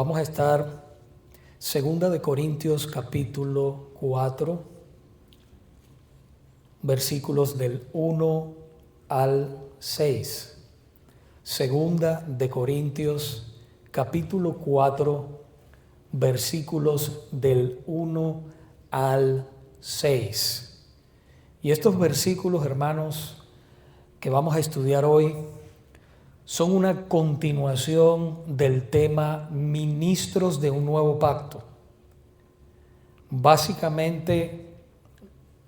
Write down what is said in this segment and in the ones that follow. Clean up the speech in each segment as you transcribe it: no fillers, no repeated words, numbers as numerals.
Vamos a estar Segunda de Corintios capítulo 4, versículos del 1 al 6. Segunda de Corintios capítulo 4, versículos del 1 al 6. Y estos versículos, hermanos, que vamos a estudiar hoy, son una continuación del tema ministros de un nuevo pacto. Básicamente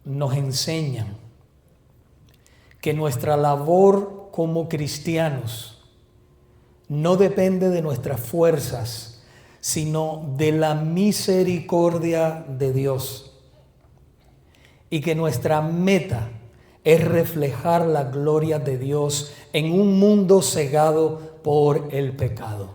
nos enseñan que nuestra labor como cristianos no depende de nuestras fuerzas, sino de la misericordia de Dios. Y que nuestra meta es reflejar la gloria de Dios en un mundo cegado por el pecado.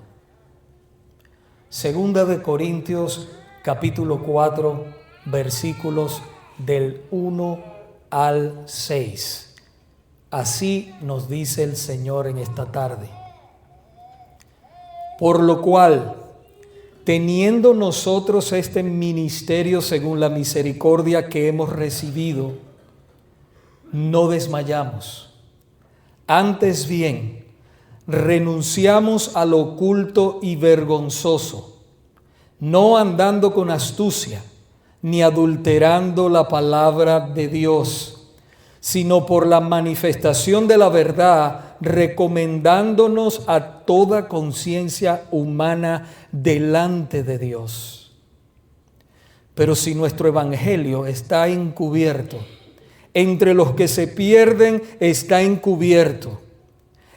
Segunda de Corintios capítulo 4, versículos del 1 al 6. Así nos dice el Señor en esta tarde. Por lo cual, teniendo nosotros este ministerio según la misericordia que hemos recibido, no desmayamos. Antes bien, renunciamos a lo oculto y vergonzoso, no andando con astucia, ni adulterando la palabra de Dios, sino por la manifestación de la verdad, recomendándonos a toda conciencia humana delante de Dios. Pero si nuestro evangelio está encubierto, entre los que se pierden está encubierto,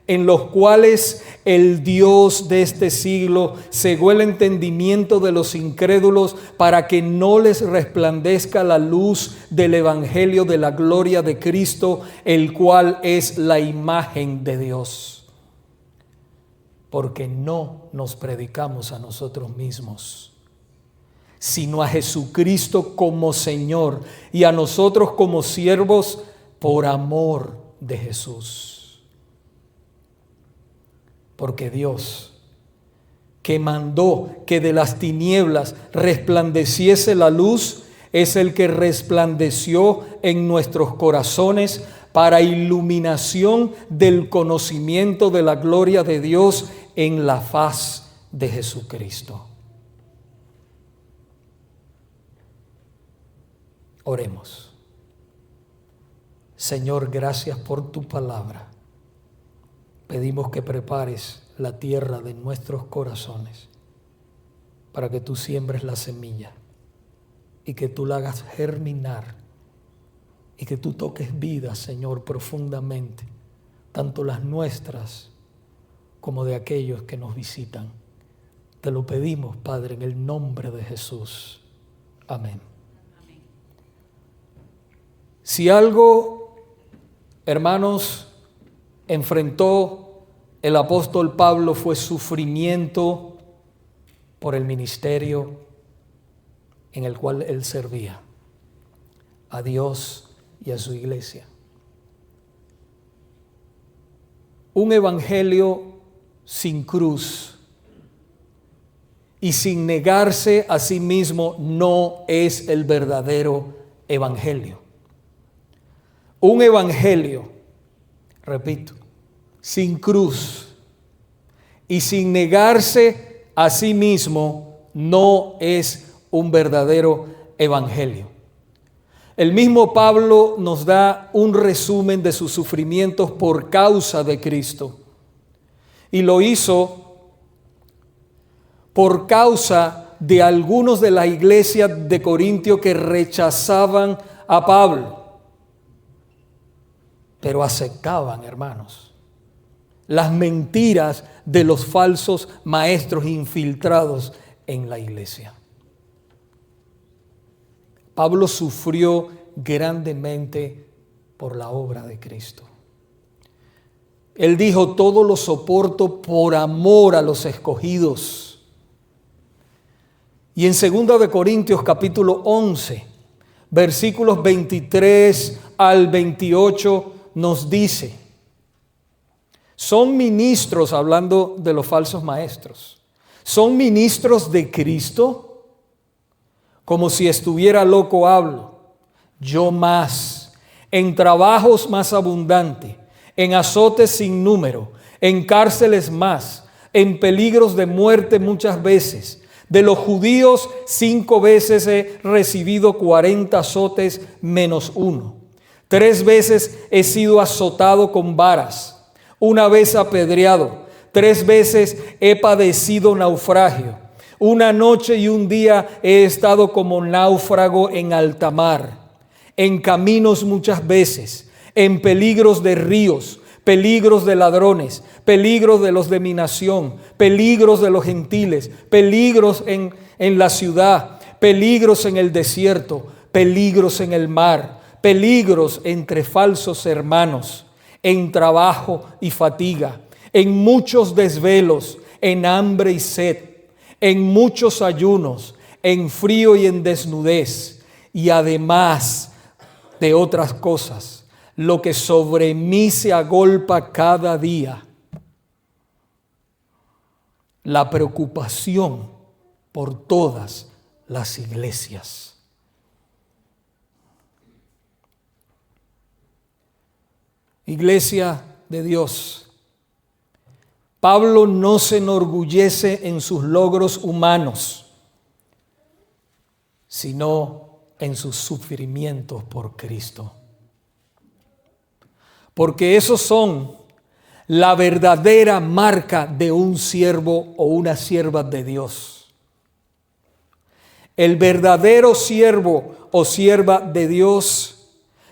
en los cuales el Dios de este siglo cegó el entendimiento de los incrédulos para que no les resplandezca la luz del evangelio de la gloria de Cristo, el cual es la imagen de Dios. Porque no nos predicamos a nosotros mismos, sino a Jesucristo como Señor y a nosotros como siervos por amor de Jesús. Porque Dios, que mandó que de las tinieblas resplandeciese la luz, es el que resplandeció en nuestros corazones para iluminación del conocimiento de la gloria de Dios en la faz de Jesucristo. Oremos. Señor, gracias por tu palabra. Pedimos que prepares la tierra de nuestros corazones para que tú siembres la semilla y que tú la hagas germinar y que tú toques vida, Señor, profundamente, tanto las nuestras como de aquellos que nos visitan. Te lo pedimos, Padre, en el nombre de Jesús. Amén. Si algo, hermanos, enfrentó el apóstol Pablo fue sufrimiento por el ministerio en el cual él servía a Dios y a su iglesia. Un evangelio sin cruz y sin negarse a sí mismo no es el verdadero evangelio. Un evangelio, repito, sin cruz y sin negarse a sí mismo no es un verdadero evangelio. El mismo Pablo nos da un resumen de sus sufrimientos por causa de Cristo. Y lo hizo por causa de algunos de la iglesia de Corintio que rechazaban a Pablo. Pero aceptaban, hermanos, las mentiras de los falsos maestros infiltrados en la iglesia. Pablo sufrió grandemente por la obra de Cristo. Él dijo: todo lo soporto por amor a los escogidos. Y en 2 de Corintios capítulo 11, versículos 23 al 28 nos dice: son ministros, hablando de los falsos maestros, ¿Son ministros de Cristo? Como si estuviera loco hablo. Yo más, en trabajos más abundante, en azotes sin número, en cárceles más, en peligros de muerte muchas veces. De los judíos 5 veces he recibido 40 azotes menos 1. 3 veces he sido azotado con varas, 1 vez apedreado, 3 veces he padecido naufragio. 1 noche y 1 día he estado como náufrago en alta mar, en caminos muchas veces, en peligros de ríos, peligros de ladrones, peligros de los de mi nación, peligros de los gentiles, peligros en la ciudad, peligros en el desierto, peligros en el mar, peligros entre falsos hermanos, en trabajo y fatiga, en muchos desvelos, en hambre y sed, en muchos ayunos, en frío y en desnudez, y además de otras cosas, lo que sobre mí se agolpa cada día, la preocupación por todas las iglesias. Iglesia de Dios, Pablo no se enorgullece en sus logros humanos, sino en sus sufrimientos por Cristo. Porque esos son la verdadera marca de un siervo o una sierva de Dios. El verdadero siervo o sierva de Dios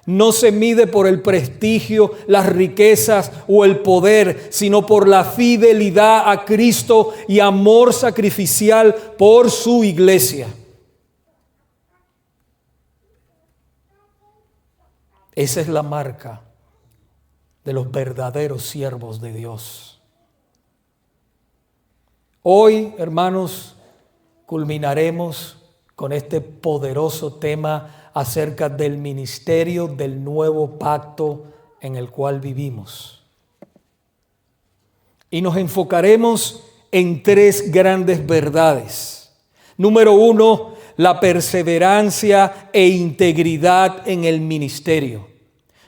no se mide por el prestigio, las riquezas o el poder, sino por la fidelidad a Cristo y amor sacrificial por su iglesia. Esa es la marca de los verdaderos siervos de Dios. Hoy, hermanos, culminaremos con este poderoso tema acerca del ministerio del nuevo pacto en el cual vivimos. Y nos enfocaremos en 3 grandes verdades. Número 1, la perseverancia e integridad en el ministerio.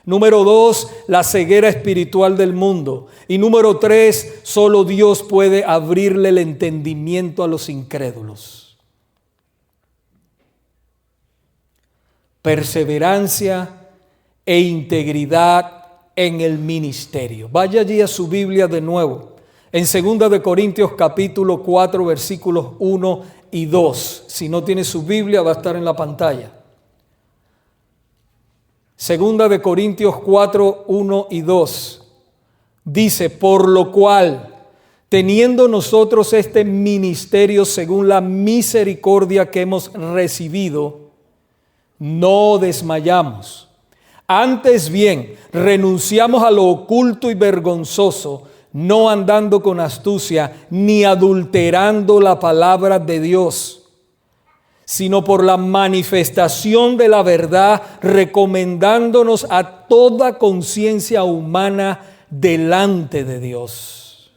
Número 2, la ceguera espiritual del mundo. Y número 3, solo Dios puede abrirle el entendimiento a los incrédulos. Perseverancia e integridad en el ministerio. Vaya allí a su Biblia de nuevo. En 2 de Corintios capítulo 4 versículos 1 y 2. Si no tiene su Biblia va a estar en la pantalla. 2 de Corintios 4, 1 y 2, dice, por lo cual, teniendo nosotros este ministerio según la misericordia que hemos recibido, no desmayamos. Antes bien, renunciamos a lo oculto y vergonzoso, no andando con astucia, ni adulterando la palabra de Dios, sino por la manifestación de la verdad, recomendándonos a toda conciencia humana delante de Dios.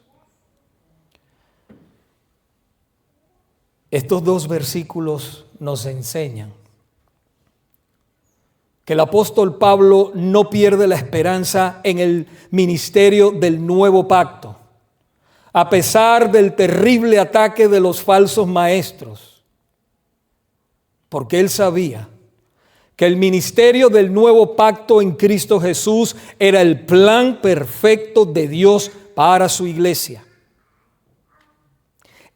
Estos 2 versículos nos enseñan que el apóstol Pablo no pierde la esperanza en el ministerio del nuevo pacto, a pesar del terrible ataque de los falsos maestros. Porque él sabía que el ministerio del nuevo pacto en Cristo Jesús era el plan perfecto de Dios para su iglesia.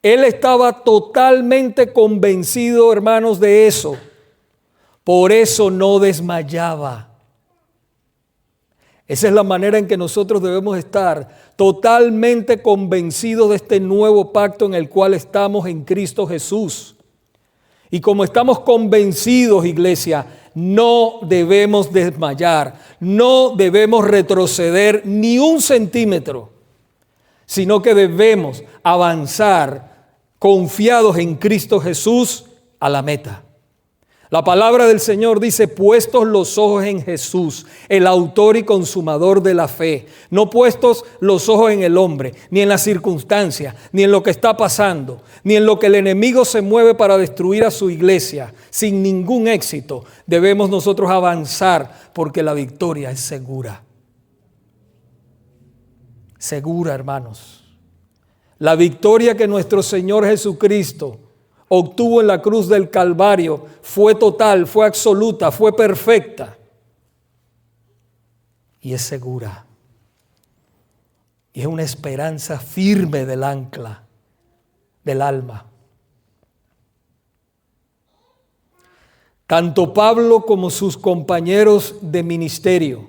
Él estaba totalmente convencido, hermanos, de eso. Por eso no desmayaba. Esa es la manera en que nosotros debemos estar, totalmente convencidos de este nuevo pacto en el cual estamos en Cristo Jesús. Y como estamos convencidos, iglesia, no debemos desmayar, no debemos retroceder ni 1 centímetro, sino que debemos avanzar confiados en Cristo Jesús a la meta. La palabra del Señor dice: puestos los ojos en Jesús, el autor y consumador de la fe. No puestos los ojos en el hombre, ni en las circunstancias, ni en lo que está pasando, ni en lo que el enemigo se mueve para destruir a su iglesia. Sin ningún éxito debemos nosotros avanzar, porque la victoria es segura. Segura, hermanos. La victoria que nuestro Señor Jesucristo obtuvo en la cruz del Calvario fue total, fue absoluta, fue perfecta y es segura. Y es una esperanza firme del ancla, del alma. Tanto Pablo como sus compañeros de ministerio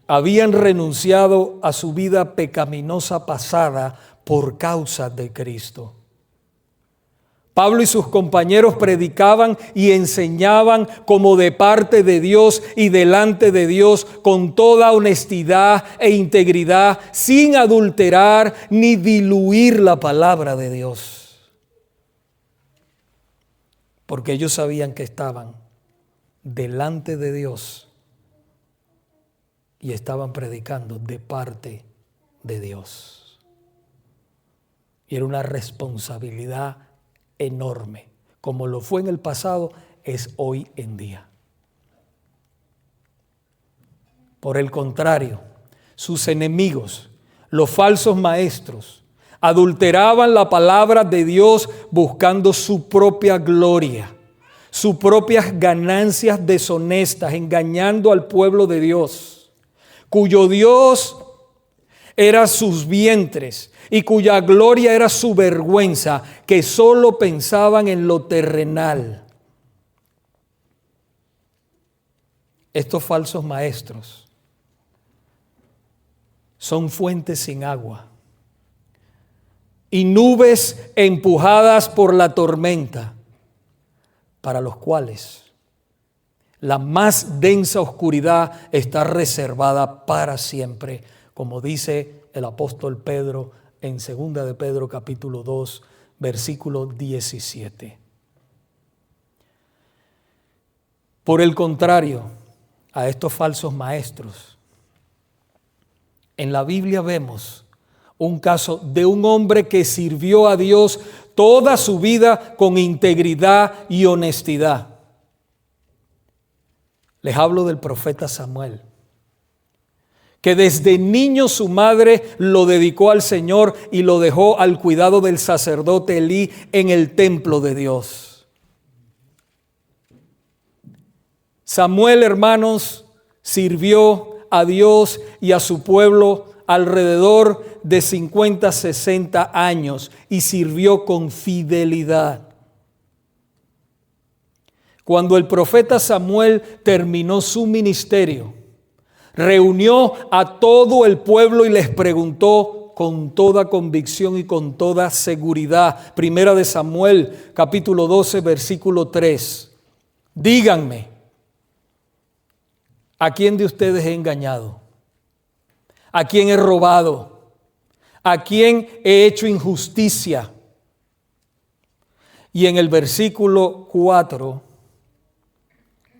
habían renunciado a su vida pecaminosa pasada por causa de Cristo. Pablo y sus compañeros predicaban y enseñaban como de parte de Dios y delante de Dios, con toda honestidad e integridad, sin adulterar ni diluir la palabra de Dios. Porque ellos sabían que estaban delante de Dios y estaban predicando de parte de Dios. Y era una responsabilidad enorme. Como lo fue en el pasado, es hoy en día. Por el contrario, sus enemigos, los falsos maestros, adulteraban la palabra de Dios buscando su propia gloria, sus propias ganancias deshonestas, engañando al pueblo de Dios, cuyo Dios era sus vientres y cuya gloria era su vergüenza, que solo pensaban en lo terrenal. Estos falsos maestros son fuentes sin agua y nubes empujadas por la tormenta, para los cuales la más densa oscuridad está reservada para siempre, como dice el apóstol Pedro en 2 de Pedro capítulo 2, versículo 17. Por el contrario, a estos falsos maestros, en la Biblia vemos un caso de un hombre que sirvió a Dios toda su vida con integridad y honestidad. Les hablo del profeta Samuel, que desde niño su madre lo dedicó al Señor y lo dejó al cuidado del sacerdote Elí en el templo de Dios. Samuel, hermanos, sirvió a Dios y a su pueblo alrededor de 50, 60 años y sirvió con fidelidad. Cuando el profeta Samuel terminó su ministerio, reunió a todo el pueblo y les preguntó con toda convicción y con toda seguridad. Primera de Samuel, capítulo 12, versículo 3. Díganme, ¿a quién de ustedes he engañado? ¿A quién he robado? ¿A quién he hecho injusticia? Y en el versículo 4,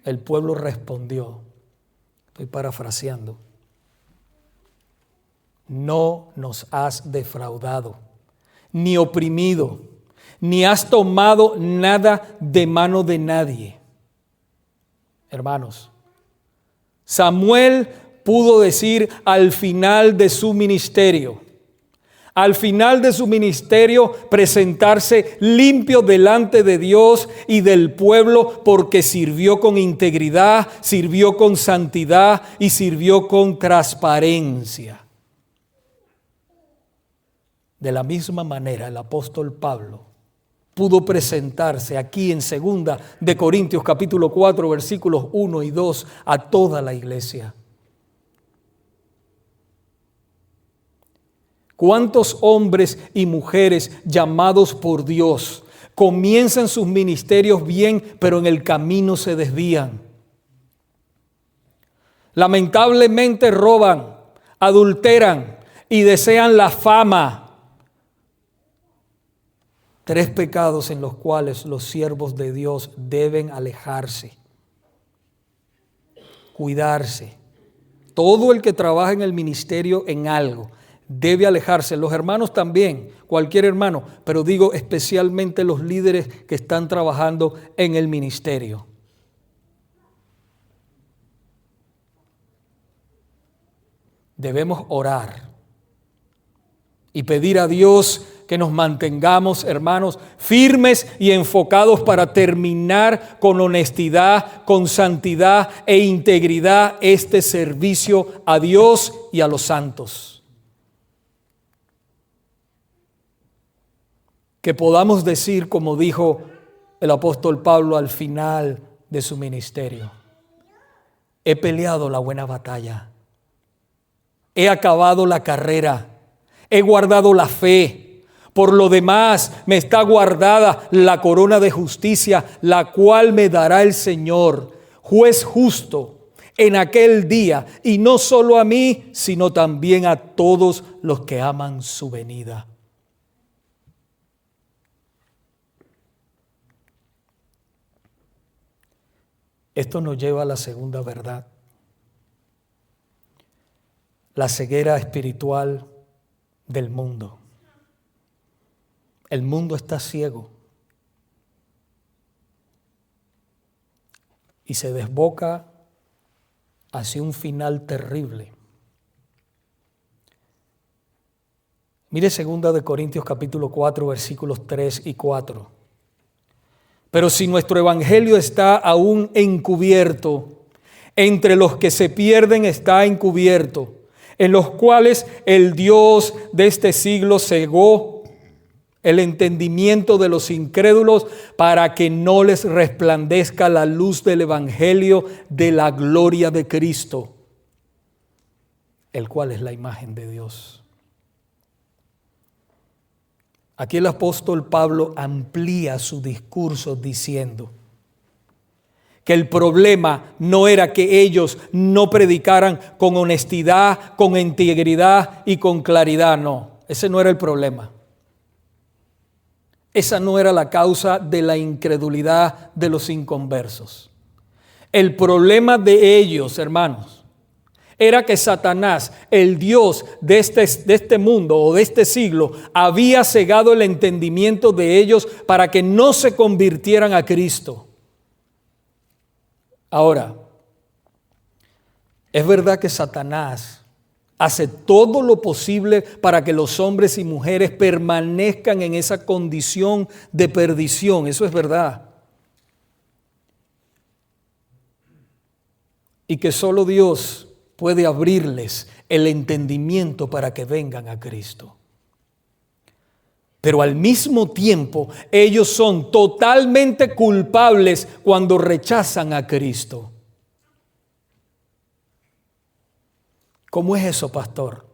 el pueblo respondió, estoy parafraseando: no nos has defraudado, ni oprimido, ni has tomado nada de mano de nadie. Hermanos, Samuel pudo decir al final de su ministerio, presentarse limpio delante de Dios y del pueblo, porque sirvió con integridad, sirvió con santidad y sirvió con transparencia. De la misma manera, el apóstol Pablo pudo presentarse aquí en 2 de Corintios capítulo 4, versículos 1 y 2 a toda la iglesia. ¿Cuántos hombres y mujeres llamados por Dios comienzan sus ministerios bien, pero en el camino se desvían? Lamentablemente roban, adulteran y desean la fama. 3 pecados en los cuales los siervos de Dios deben alejarse, cuidarse. Todo el que trabaja en el ministerio en algo debe alejarse. Los hermanos también, cualquier hermano, pero digo especialmente los líderes que están trabajando en el ministerio. Debemos orar y pedir a Dios que nos mantengamos, hermanos, firmes y enfocados para terminar con honestidad, con santidad e integridad este servicio a Dios y a los santos. Que podamos decir, como dijo el apóstol Pablo al final de su ministerio: he peleado la buena batalla, he acabado la carrera, he guardado la fe. Por lo demás, me está guardada la corona de justicia, la cual me dará el Señor, juez justo, en aquel día, y no solo a mí, sino también a todos los que aman su venida. Esto nos lleva a la segunda verdad: la ceguera espiritual del mundo. El mundo está ciego y se desboca hacia un final terrible. Mire 2 Corintios capítulo 4, versículos 3 y 4. Pero si nuestro evangelio está aún encubierto, entre los que se pierden está encubierto, en los cuales el Dios de este siglo cegó el entendimiento de los incrédulos para que no les resplandezca la luz del evangelio de la gloria de Cristo, el cual es la imagen de Dios. Aquí el apóstol Pablo amplía su discurso diciendo que el problema no era que ellos no predicaran con honestidad, con integridad y con claridad. No, ese no era el problema. Esa no era la causa de la incredulidad de los inconversos. El problema de ellos, hermanos, era que Satanás, el Dios de este mundo o de este siglo, había cegado el entendimiento de ellos para que no se convirtieran a Cristo. Ahora, es verdad que Satanás hace todo lo posible para que los hombres y mujeres permanezcan en esa condición de perdición. Eso es verdad. Y que solo Dios puede abrirles el entendimiento para que vengan a Cristo. Pero al mismo tiempo, ellos son totalmente culpables cuando rechazan a Cristo. ¿Cómo es eso, pastor?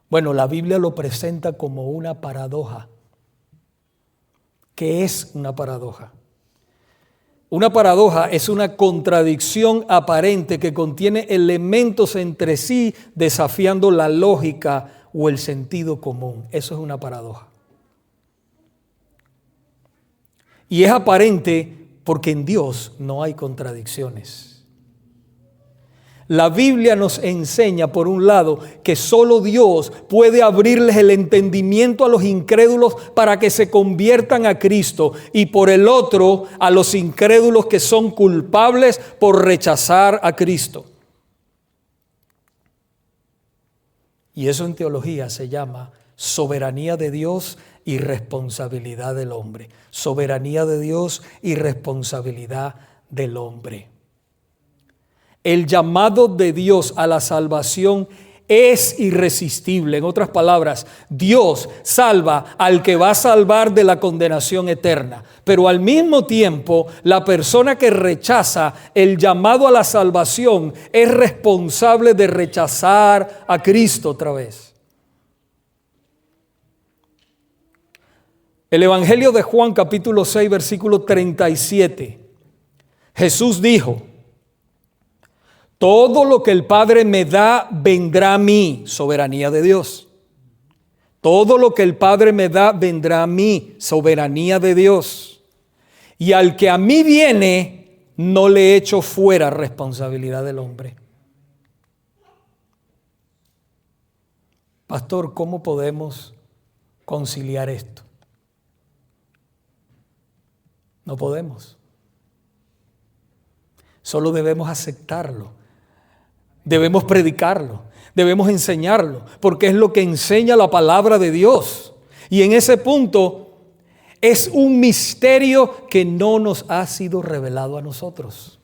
Bueno, la Biblia lo presenta como una paradoja. ¿Qué es una paradoja? Una paradoja es una contradicción aparente que contiene elementos entre sí desafiando la lógica o el sentido común. Eso es una paradoja. Y es aparente porque en Dios no hay contradicciones. La Biblia nos enseña, por un lado, que solo Dios puede abrirles el entendimiento a los incrédulos para que se conviertan a Cristo, y por el otro, a los incrédulos que son culpables por rechazar a Cristo. Y eso en teología se llama soberanía de Dios y responsabilidad del hombre. Soberanía de Dios y responsabilidad del hombre. El llamado de Dios a la salvación es irresistible. En otras palabras, Dios salva al que va a salvar de la condenación eterna. Pero al mismo tiempo, la persona que rechaza el llamado a la salvación es responsable de rechazar a Cristo otra vez. El Evangelio de Juan, capítulo 6, versículo 37. Jesús dijo: todo lo que el Padre me da vendrá a mí, soberanía de Dios. Todo lo que el Padre me da vendrá a mí, soberanía de Dios. Y al que a mí viene, no le echo fuera, responsabilidad del hombre. Pastor, ¿cómo podemos conciliar esto? No podemos. Solo debemos aceptarlo. Debemos predicarlo. Debemos enseñarlo. Porque es lo que enseña la palabra de Dios. Y en ese punto es un misterio que no nos ha sido revelado a nosotros.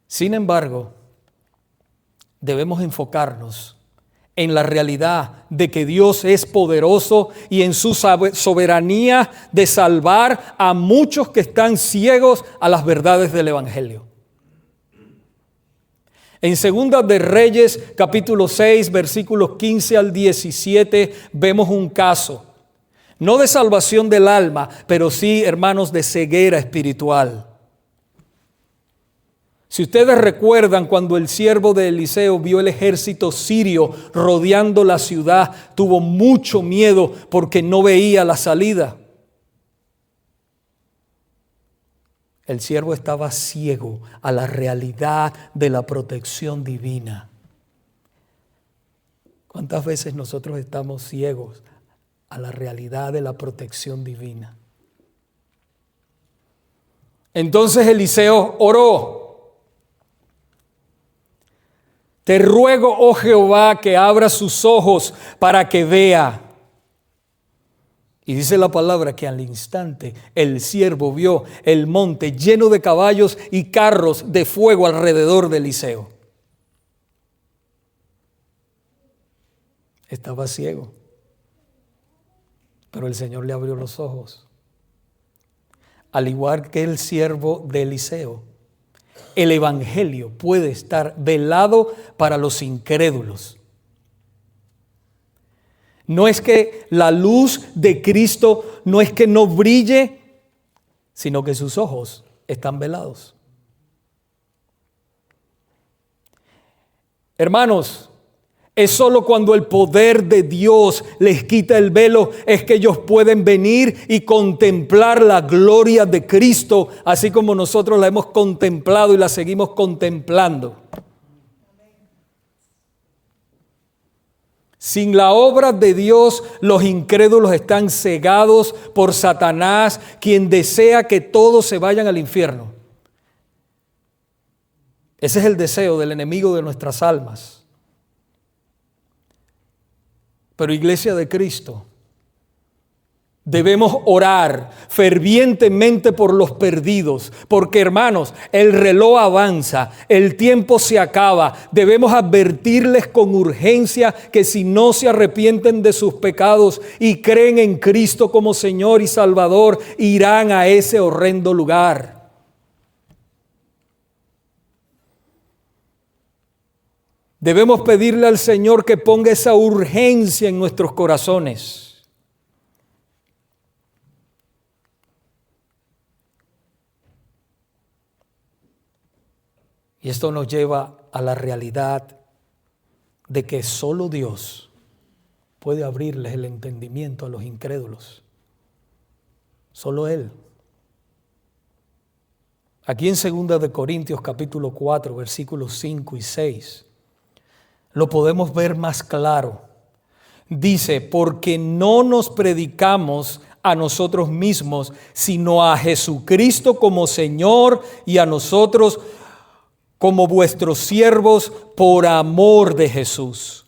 Sin embargo, debemos enfocarnos en la realidad de que Dios es poderoso y en su soberanía de salvar a muchos que están ciegos a las verdades del Evangelio. En Segunda de Reyes, capítulo 6, versículos 15 al 17, vemos un caso, no de salvación del alma, pero sí, hermanos, de ceguera espiritual. Si ustedes recuerdan, cuando el siervo de Eliseo vio el ejército sirio rodeando la ciudad, tuvo mucho miedo porque no veía la salida. El siervo estaba ciego a la realidad de la protección divina. ¿Cuántas veces nosotros estamos ciegos a la realidad de la protección divina? Entonces Eliseo oró: te ruego, oh Jehová, que abra sus ojos para que vea. Y dice la palabra que al instante el siervo vio el monte lleno de caballos y carros de fuego alrededor de Eliseo. Estaba ciego, pero el Señor le abrió los ojos. Al igual que el siervo de Eliseo, el evangelio puede estar velado para los incrédulos. No es que la luz de Cristo no es que no brille, sino que sus ojos están velados. Hermanos, es solo cuando el poder de Dios les quita el velo es que ellos pueden venir y contemplar la gloria de Cristo, así como nosotros la hemos contemplado y la seguimos contemplando. Sin la obra de Dios, los incrédulos están cegados por Satanás, quien desea que todos se vayan al infierno. Ese es el deseo del enemigo de nuestras almas. Pero Iglesia de Cristo, debemos orar fervientemente por los perdidos, porque hermanos, el reloj avanza, el tiempo se acaba. Debemos advertirles con urgencia que si no se arrepienten de sus pecados y creen en Cristo como Señor y Salvador, irán a ese horrendo lugar. Debemos pedirle al Señor que ponga esa urgencia en nuestros corazones. Y esto nos lleva a la realidad de que solo Dios puede abrirles el entendimiento a los incrédulos. Solo Él. Aquí en 2 de Corintios capítulo 4, versículos 5 y 6, lo podemos ver más claro. Dice: porque no nos predicamos a nosotros mismos, sino a Jesucristo como Señor y a nosotros como vuestros siervos por amor de Jesús.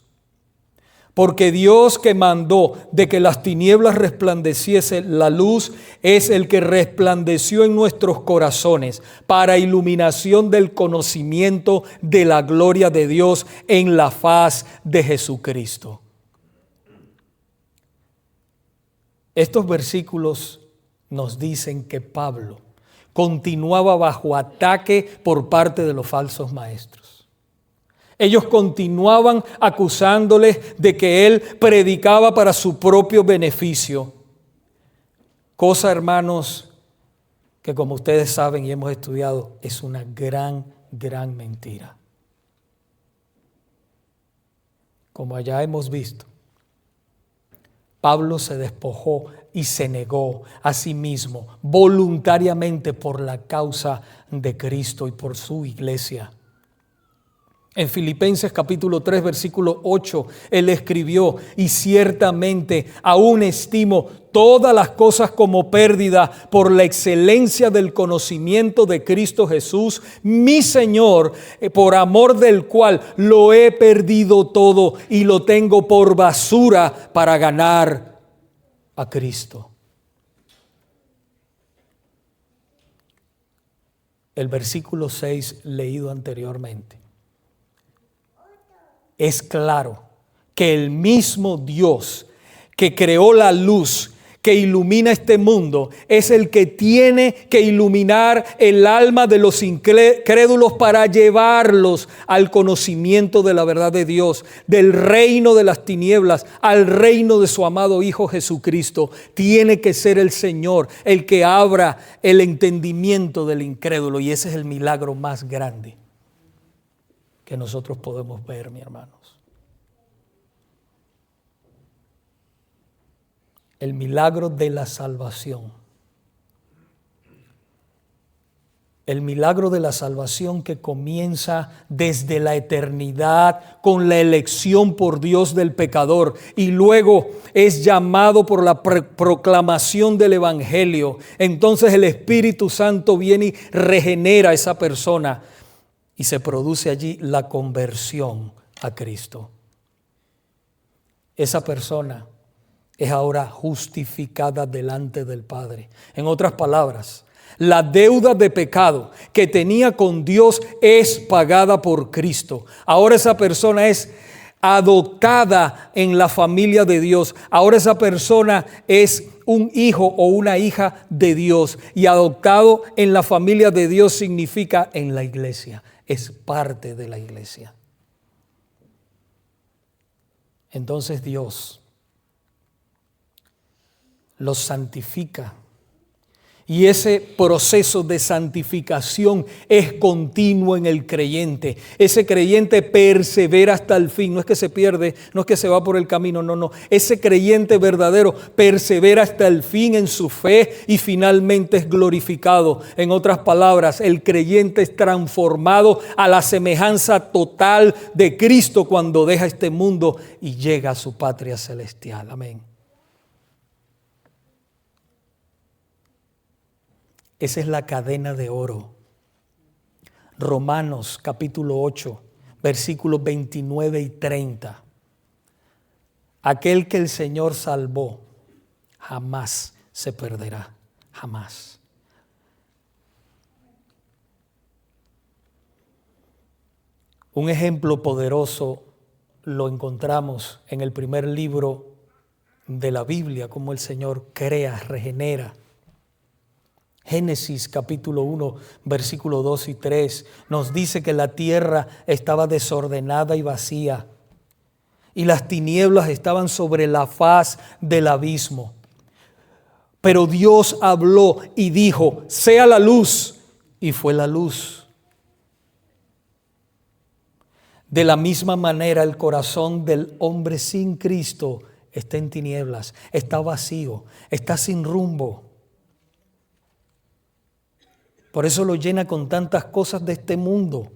Porque Dios, que mandó de que las tinieblas resplandeciese la luz, es el que resplandeció en nuestros corazones para iluminación del conocimiento de la gloria de Dios en la faz de Jesucristo. Estos versículos nos dicen que Pablo continuaba bajo ataque por parte de los falsos maestros. Ellos continuaban acusándoles de que él predicaba para su propio beneficio. Cosa, hermanos, que como ustedes saben y hemos estudiado, es una gran mentira. como allá hemos visto, Pablo se despojó y se negó a sí mismo voluntariamente por la causa de Cristo y por su iglesia. En Filipenses capítulo 3, versículo 8, él escribió: y ciertamente aún estimo todas las cosas como pérdida por la excelencia del conocimiento de Cristo Jesús, mi Señor, por amor del cual lo he perdido todo y lo tengo por basura para ganar a Cristo. El versículo 6 leído anteriormente. Es claro que el mismo Dios que creó la luz, que ilumina este mundo, es el que tiene que iluminar el alma de los incrédulos para llevarlos al conocimiento de la verdad de Dios, del reino de las tinieblas al reino de su amado Hijo Jesucristo. Tiene que ser el Señor el que abra el entendimiento del incrédulo, y ese es el milagro más grande que nosotros podemos ver, mis hermanos. El milagro de la salvación. El milagro de la salvación que comienza desde la eternidad con la elección por Dios del pecador y luego es llamado por la proclamación del Evangelio. Entonces el Espíritu Santo viene y regenera a esa persona y se produce allí la conversión a Cristo. Esa persona es ahora justificada delante del Padre. En otras palabras, la deuda de pecado que tenía con Dios es pagada por Cristo. Ahora esa persona es adoptada en la familia de Dios. Ahora esa persona es un hijo o una hija de Dios. Y adoptado en la familia de Dios significa en la iglesia. Es parte de la iglesia. Entonces Dios los santifica. Y ese proceso de santificación es continuo en el creyente. Ese creyente persevera hasta el fin. No es que se pierde, no es que se va por el camino, no. Ese creyente verdadero persevera hasta el fin en su fe y finalmente es glorificado. En otras palabras, el creyente es transformado a la semejanza total de Cristo cuando deja este mundo y llega a su patria celestial. Amén. Esa es la cadena de oro. Romanos capítulo 8, versículos 29 y 30. Aquel que el Señor salvó jamás se perderá, jamás. Un ejemplo poderoso lo encontramos en el primer libro de la Biblia, cómo el Señor crea, regenera. Génesis capítulo 1, versículo 2 y 3 nos dice que la tierra estaba desordenada y vacía y las tinieblas estaban sobre la faz del abismo. Pero Dios habló y dijo: sea la luz, y fue la luz. De la misma manera el corazón del hombre sin Cristo está en tinieblas, está vacío, está sin rumbo. Por eso lo llena con tantas cosas de este mundo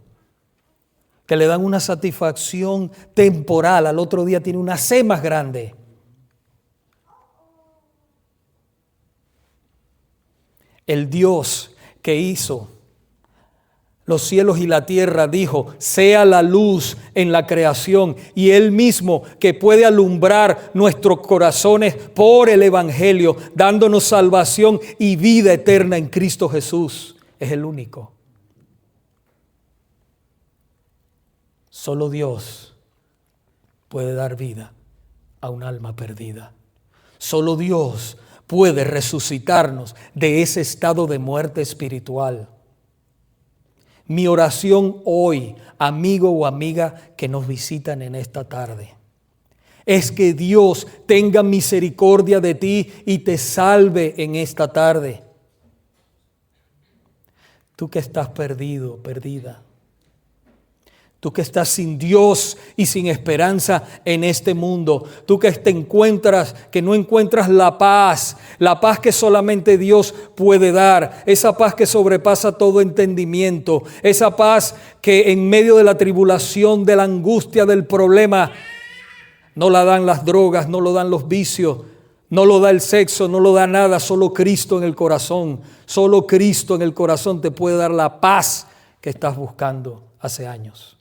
que le dan una satisfacción temporal. Al otro día tiene una sed más grande. El Dios que hizo los cielos y la tierra dijo: sea la luz en la creación, y Él mismo que puede alumbrar nuestros corazones por el Evangelio, dándonos salvación y vida eterna en Cristo Jesús. Es el único. Solo Dios puede dar vida a un alma perdida. Solo Dios puede resucitarnos de ese estado de muerte espiritual. Mi oración hoy, amigo o amiga que nos visitan en esta tarde, es que Dios tenga misericordia de ti y te salve en esta tarde. Tú que estás perdido, perdida. Tú que estás sin Dios y sin esperanza en este mundo. Tú que que no encuentras la paz que solamente Dios puede dar. Esa paz que sobrepasa todo entendimiento. Esa paz que en medio de la tribulación, de la angustia, del problema, no la dan las drogas, no lo dan los vicios, no lo da el sexo, no lo da nada. Solo Cristo en el corazón. Solo Cristo en el corazón te puede dar la paz que estás buscando hace años.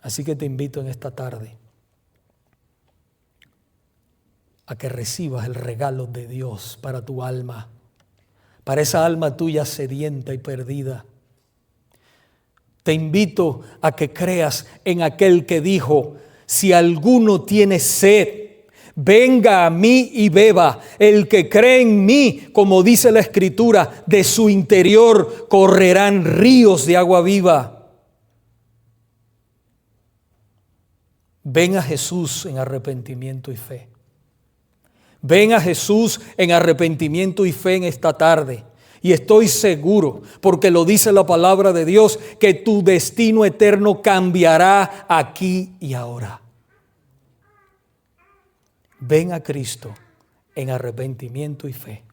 Así que te invito en esta tarde a que recibas el regalo de Dios para tu alma, para esa alma tuya sedienta y perdida. Te invito a que creas en aquel que dijo: si alguno tiene sed, venga a mí y beba. El que cree en mí, como dice la Escritura, de su interior correrán ríos de agua viva. Ven a Jesús en arrepentimiento y fe. Ven a Jesús en arrepentimiento y fe en esta tarde. Y estoy seguro, porque lo dice la palabra de Dios, que tu destino eterno cambiará aquí y ahora. Ven a Cristo en arrepentimiento y fe.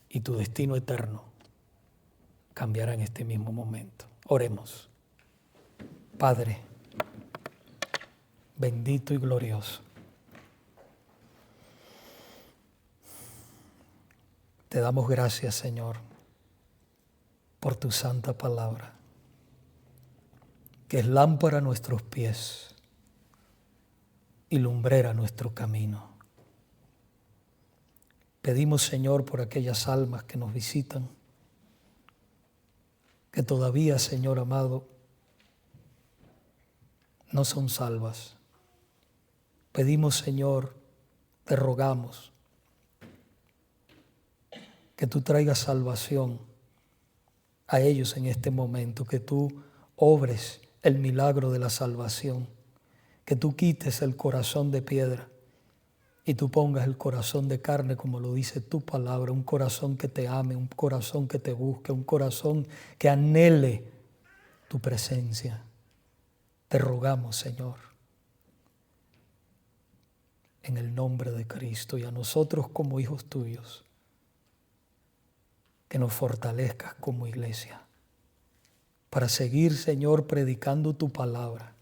Y tu destino eterno cambiará en este mismo momento. Oremos. Padre bendito y glorioso, te damos gracias, Señor, por tu santa palabra, que es lámpara a nuestros pies y lumbrera a nuestro camino. Pedimos, Señor, por aquellas almas que nos visitan, que todavía, Señor amado, no son salvas. Pedimos, Señor, te rogamos que tú traigas salvación a ellos en este momento, que tú obres el milagro de la salvación, que tú quites el corazón de piedra y tú pongas el corazón de carne, como lo dice tu palabra, un corazón que te ame, un corazón que te busque, un corazón que anhele tu presencia. Te rogamos, Señor, en el nombre de Cristo, y a nosotros como hijos tuyos, que nos fortalezcas como iglesia para seguir, Señor, predicando tu palabra,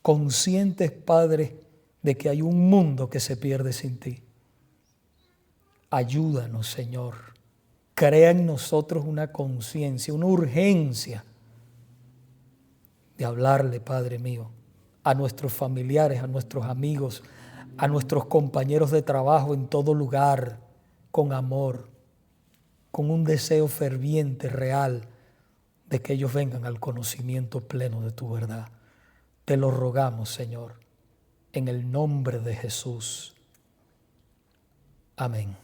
conscientes, Padre, de que hay un mundo que se pierde sin ti. Ayúdanos, Señor. Crea en nosotros una conciencia, una urgencia de hablarle, Padre mío, a nuestros familiares, a nuestros amigos, a nuestros compañeros de trabajo en todo lugar, con amor, con un deseo ferviente, real, de que ellos vengan al conocimiento pleno de tu verdad. Te lo rogamos, Señor, en el nombre de Jesús. Amén.